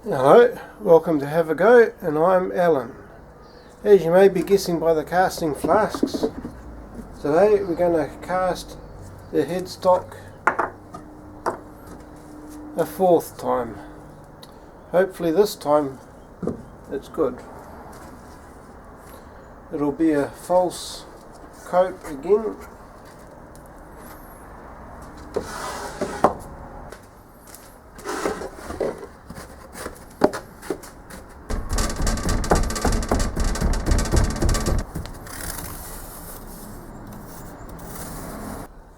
Hello, welcome to Have a Go, and I'm Alan. As you may be guessing by the casting flasks, today we're going to cast the headstock a fourth time. Hopefully this time it's good. It'll be a false coat again.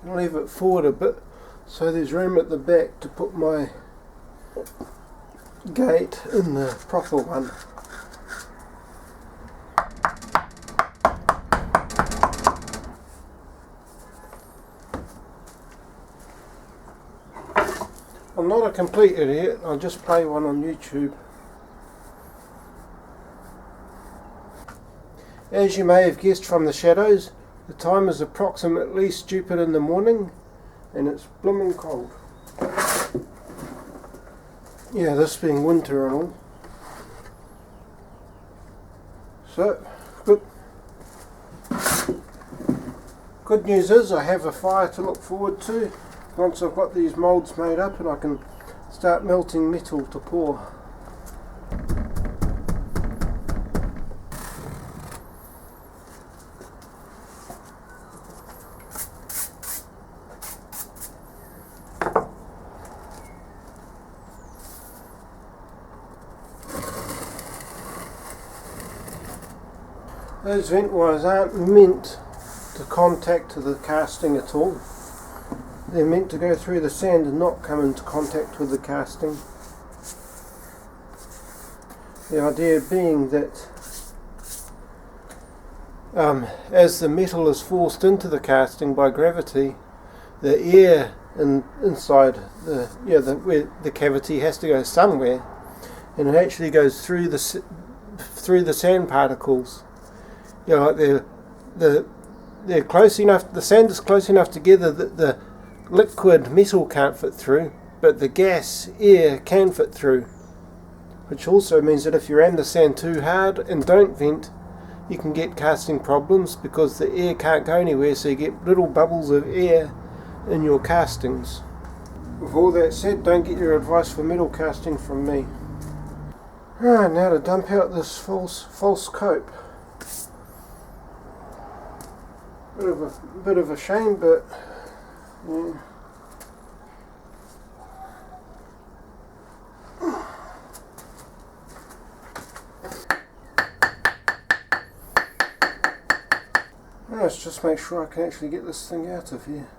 Leave it forward a bit so there's room at the back to put my gate in the proper one. I'm not a complete idiot, I'll just play one on YouTube. As you may have guessed from the shadows, the time is approximately stupid in the morning and it's blooming cold. Yeah, this being winter and all. So, good news is I have a fire to look forward to once I've got these moulds made up and I can start melting metal to pour. Those vent wires aren't meant to contact the casting at all. They're meant to go through the sand and not come into contact with the casting. The idea being that as the metal is forced into the casting by gravity, the air inside where the cavity has to go somewhere, and it actually goes through the sand particles. You know, like they're close enough. The sand is close enough together that the liquid metal can't fit through, but the gas air can fit through. Which also means that if you ram the sand too hard and don't vent, you can get casting problems because the air can't go anywhere. So you get little bubbles of air in your castings. With all that said, don't get your advice for metal casting from me. Alright, now to dump out this false cope. Bit of a shame, but yeah. Let's just make sure I can actually get this thing out of here.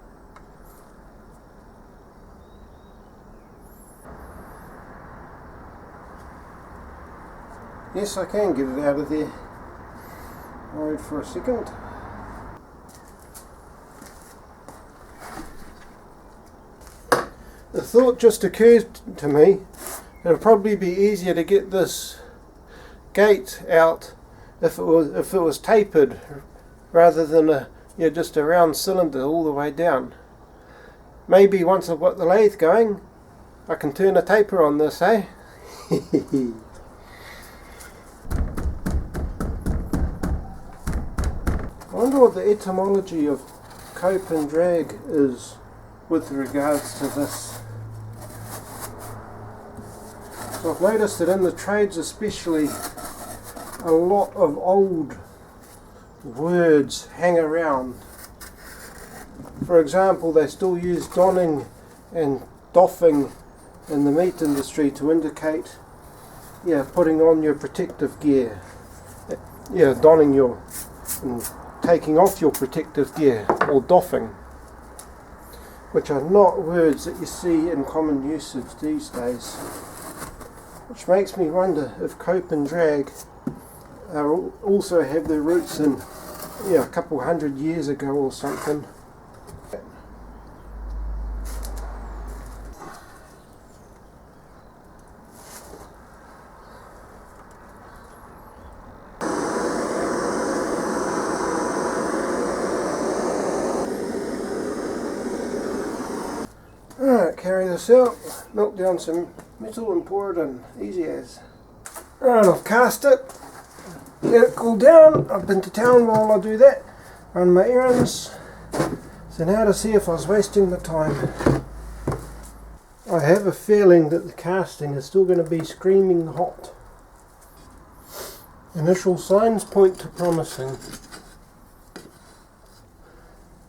Yes, I can get it out of there. Worried for a second. The thought just occurred to me, it'll probably be easier to get this gate out if it was tapered rather than just a round cylinder all the way down. Maybe once I've got the lathe going, I can turn a taper on this, eh? I wonder what the etymology of cope and drag is with regards to this. So I've noticed that in the trades especially, a lot of old words hang around. For example, they still use donning and doffing in the meat industry to indicate putting on your protective gear. Donning your and taking off your protective gear, or doffing, which are not words that you see in common usage these days. Which makes me wonder if cope and drag also have their roots in a couple hundred years ago or something. Alright, carry this out, melt down some metal and pour it in, easy as. Right, I've cast it, let it cool down. I've been to town while I do that, run my errands. So now to see if I was wasting the time. I have a feeling that the casting is still going to be screaming hot. Initial signs point to promising.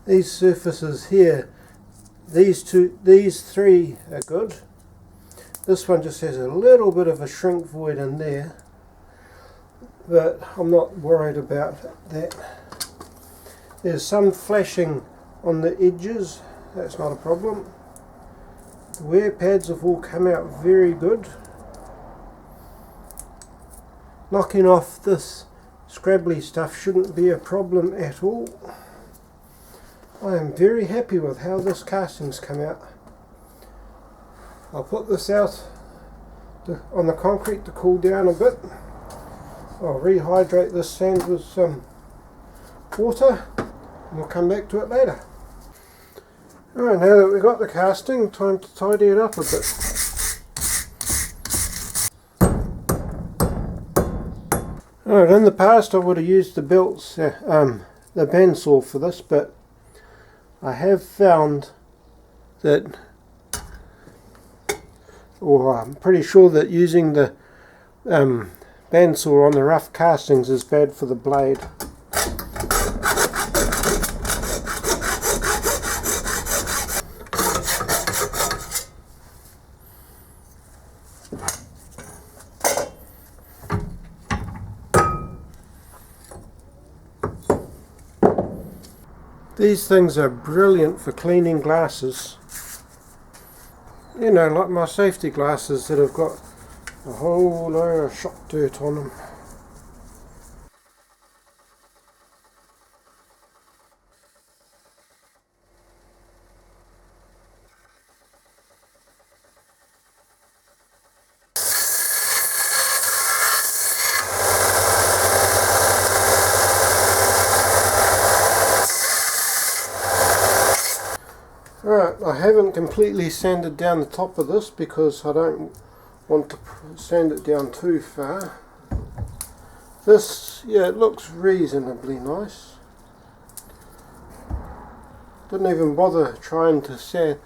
These surfaces here, these three are good. This one just has a little bit of a shrink void in there, but I'm not worried about that. There's some flashing on the edges, that's not a problem. The wear pads have all come out very good. Knocking off this scrabbly stuff shouldn't be a problem at all. I am very happy with how this casting's come out. I'll put this out on the concrete to cool down a bit. I'll rehydrate this sand with some water and we'll come back to it later. Alright, now that we've got the casting, time to tidy it up a bit. Alright, in the past I would have used the belts, the bandsaw for this, but I have found that, or I'm pretty sure that using the bandsaw on the rough castings is bad for the blade. These things are brilliant for cleaning glasses. You know, like my safety glasses that have got a whole load of shop dirt on them. Right, I haven't completely sanded down the top of this because I don't want to sand it down too far. This, yeah, it looks reasonably nice. Didn't even bother trying to sand,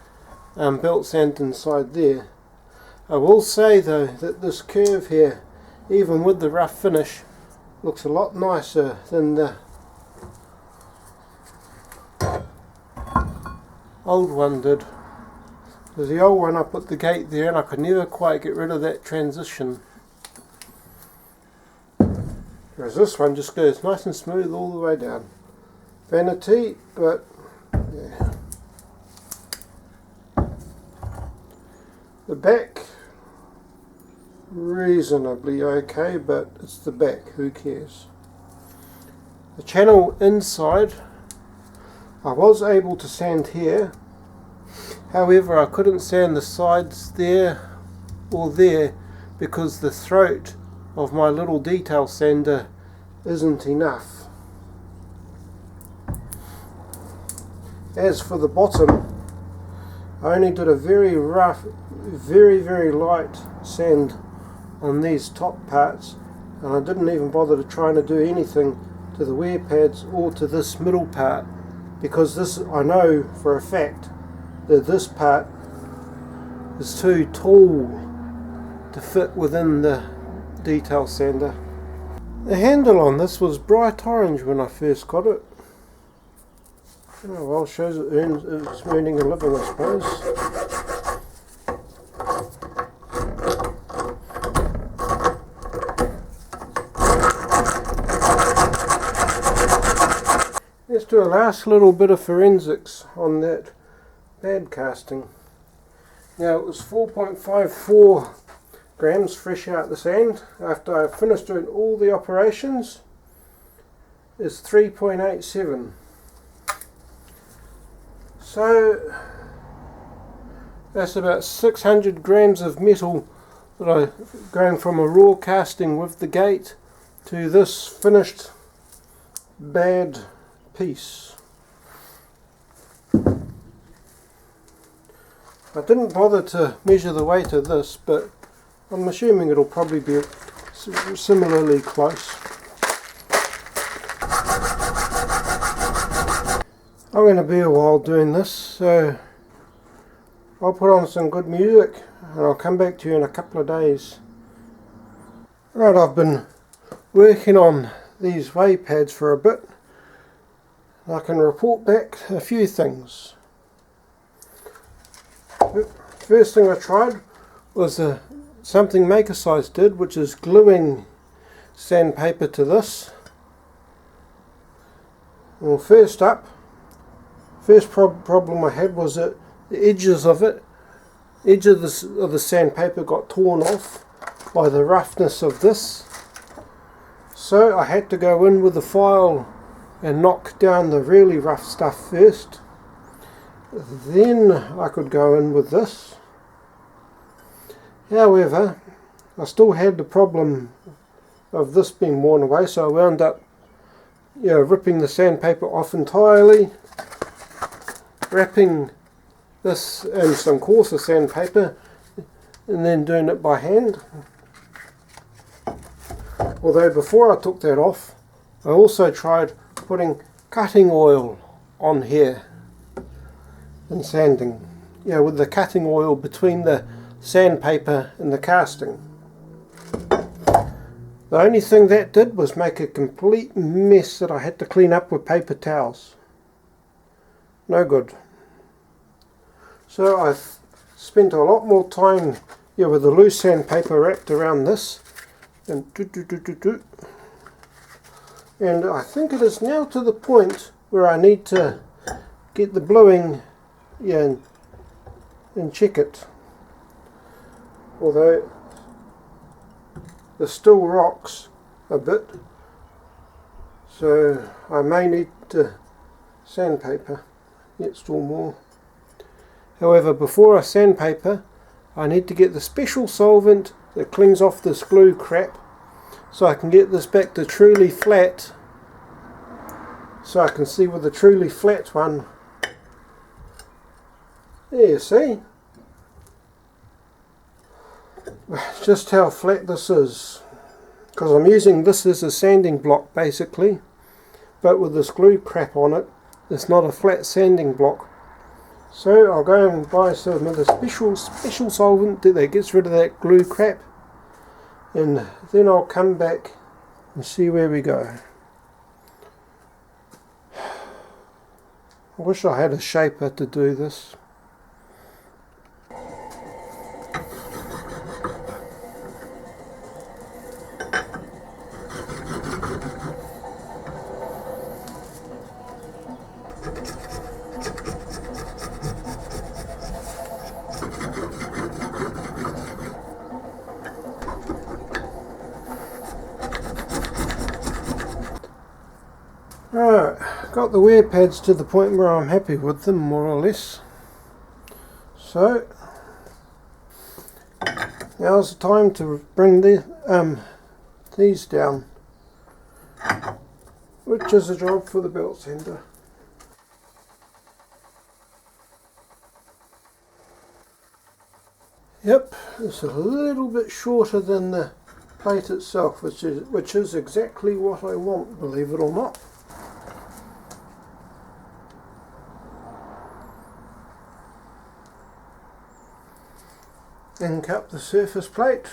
belt sand inside there. I will say though that this curve here, even with the rough finish, looks a lot nicer than the old one did. Because the old one I put the gate there and I could never quite get rid of that transition. Whereas this one just goes nice and smooth all the way down. Vanity, but yeah. The back, reasonably okay, but it's the back, who cares. The channel inside, I was able to sand here, however I couldn't sand the sides there or there because the throat of my little detail sander isn't enough. As for the bottom, I only did a very rough, very light sand on these top parts, and I didn't even bother to try to do anything to the wear pads or to this middle part, because this, I know for a fact that this part is too tall to fit within the detail sander. The handle on this was bright orange when I first got it. Oh well, shows it's earning a living, I suppose. Let's do a last little bit of forensics on that bad casting. Now it was 4.54 grams fresh out the sand. After I finished doing all the operations, it's 3.87. So that's about 600 grams of metal that I going from a raw casting with the gate to this finished bad piece. I didn't bother to measure the weight of this, but I'm assuming it'll probably be similarly close. I'm going to be a while doing this, so I'll put on some good music and I'll come back to you in a couple of days. Right, I've been working on these way pads for a bit. I can report back a few things. First thing I tried was something Maker Size did, which is gluing sandpaper to this. Well, first problem I had was that the edges of the sandpaper got torn off by the roughness of this. So I had to go in with the file and knock down the really rough stuff first. Then I could go in with this. However, I still had the problem of this being worn away, so I wound up ripping the sandpaper off entirely, wrapping this in some coarser sandpaper, and then doing it by hand. Although before I took that off, I also tried putting cutting oil on here and sanding, with the cutting oil between the sandpaper and the casting. The only thing that did was make a complete mess that I had to clean up with paper towels. No good. So I've spent a lot more time with the loose sandpaper wrapped around this, and and I think it is now to the point where I need to get the bluing and check it. Although there's still rocks a bit, so I may need to sandpaper yet still more. However, before I sandpaper, I need to get the special solvent that cleans off this glue crap, so I can get this back to truly flat, so I can see with the truly flat one. There you see just how flat this is, because I'm using this as a sanding block basically, but with this glue crap on it, it's not a flat sanding block. So I'll go and buy some of the special solvent that gets rid of that glue crap, and then I'll come back and see where we go. I wish I had a shaper to do this. Right, got the wear pads to the point where I'm happy with them, more or less. So now's the time to bring these down, which is a job for the belt sander. Yep, it's a little bit shorter than the plate itself, which is exactly what I want, believe it or not. Ink up the surface plate.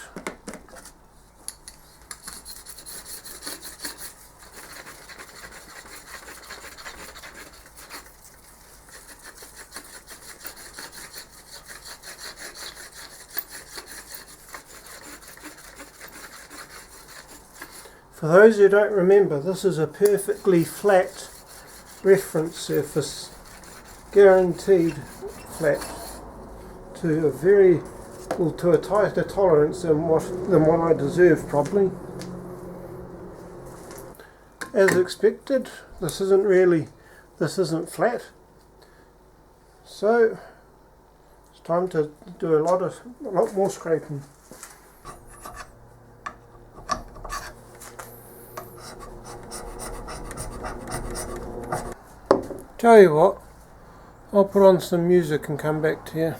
For those who don't remember, this is a perfectly flat reference surface, guaranteed flat, to a tighter tolerance than what I deserve probably. As expected, this isn't flat, so it's time to do a lot more scraping. Tell you what, I'll put on some music and come back to you.